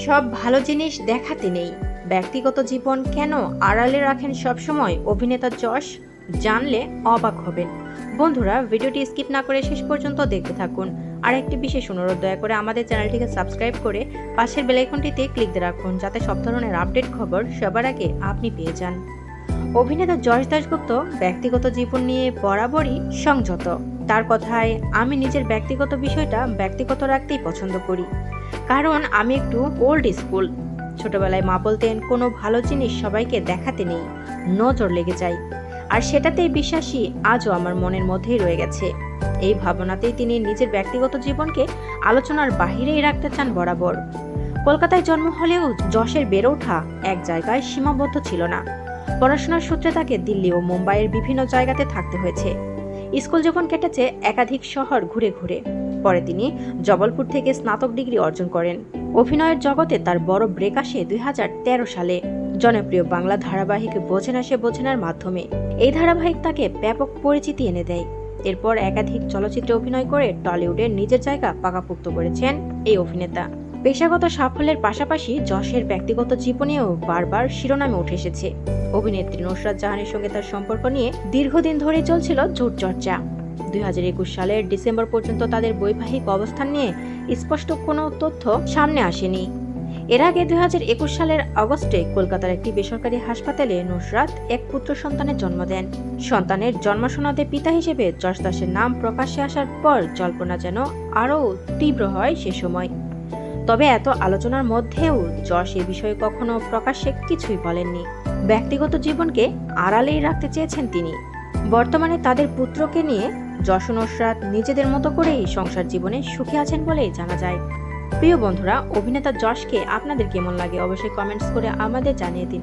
সব ভালো জিনিস দেখাতে নেই, ব্যক্তিগত জীবন কেন আড়ালে রাখেন সবসময় অভিনেতা যশ? জানলে অবাক হবেন। বন্ধুরা, ভিডিওটি স্কিপ না করে শেষ পর্যন্ত দেখতে থাকুন। আর একটি বিশেষ অনুরোধ, দয়া করে আমাদের চ্যানেলটিকে সাবস্ক্রাইব করে পাশের বেল আইকনটিতে ক্লিক দিয়ে রাখুন, যাতে সব ধরনের আপডেট খবর সবার আগে আপনি পেয়ে যান। অভিনেতা যশ দাশগুপ্ত ব্যক্তিগত জীবন নিয়ে বরাবরই সংযত। তার কথায়, আমি নিজের ব্যক্তিগত বিষয়টা ব্যক্তিগত রাখতেই পছন্দ করি, কারণ আমি একটু ওল্ড স্কুল। ছোটবেলায় মা বলতেন, কোনো ভালো জিনিস সবাইকে দেখাতে নেই, নজর লেগে যায়। আর সেটাতেই বিশ্বাসী আজও আমার মনের মধ্যেই রয়ে গেছে। এই ভাবনাতেই তিনি নিজের ব্যক্তিগত জীবনকে আলোচনার বাহিরেই রাখতে চান বরাবর। কলকাতায় জন্ম হলেও যশের বেড়ে ওঠা এক জায়গায় সীমাবদ্ধ ছিল না। পড়াশোনার সূত্রে তাকে দিল্লি ও মুম্বাইয়ের বিভিন্ন জায়গাতে থাকতে হয়েছে। স্কুল জীবন কেটেছে একাধিক শহর ঘুরে ঘুরে। পরে তিনি জবলপুর থেকে স্নাতক ডিগ্রি অর্জন করেন। অভিনয়ের জগতে তার বড় ব্রেক আসে 2013 সালে জনপ্রিয় বাংলা ধারাবাহিক বোঝে না সে বোঝে নার মাধ্যমে। এই ধারাবাহিক তাকে ব্যাপক পরিচিতি এনে দেয়। এরপর একাধিক চলচ্চিত্রে অভিনয় করে টলিউডের নিজের জায়গা পাকাপোক্ত করেছেন এই অভিনেতা। পেশাগত সাফল্যের পাশাপাশি যশের ব্যক্তিগত জীবনেও বারবার শিরোনামে উঠে এসেছে। অভিনেত্রী নুসরাত জাহানের সঙ্গে তার সম্পর্ক নিয়ে দীর্ঘদিন ধরে চলছিল জোর চর্চা। 2021 সালের ডিসেম্বর পর্যন্ত তাদের বৈবাহিক অবস্থান নিয়ে স্পষ্ট কোনো তথ্য সামনে আসেনি। এর আগে 2021 সালের আগস্টে কলকাতার একটি বেসরকারি হাসপাতালে নুসরাত এক পুত্র সন্তানের জন্ম দেন। সন্তানের জন্মসনদে পিতা হিসেবে যশ দাসের নাম প্রকাশ্যে আসার পর জল্পনা যেন আরও তীব্র হয় সে সময়। তবে এত আলোচনার মধ্যেও যশ এ বিষয়ে কখনো প্রকাশ্যে কিছুই বলেননি। ব্যক্তিগত জীবনকে আড়ালেই রাখতে চেয়েছেন তিনি। বর্তমানে তাদের পুত্রকে নিয়ে যশ ও নুসরাত নিজেদের মতো করেই সংসার জীবনে সুখী আছেন বলেই জানা যায়। প্রিয় বন্ধুরা, অভিনেতা যশকে আপনাদের কেমন লাগে অবশ্যই কমেন্টস করে আমাদের জানিয়ে দিন।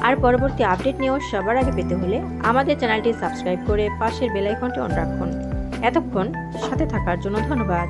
আর পরবর্তী আপডেট নিয়েও সবার আগে পেতে হলে আমাদের চ্যানেলটি সাবস্ক্রাইব করে পাশের বেল আইকনটি অন রাখুন। এতক্ষণ সাথে থাকার জন্য ধন্যবাদ।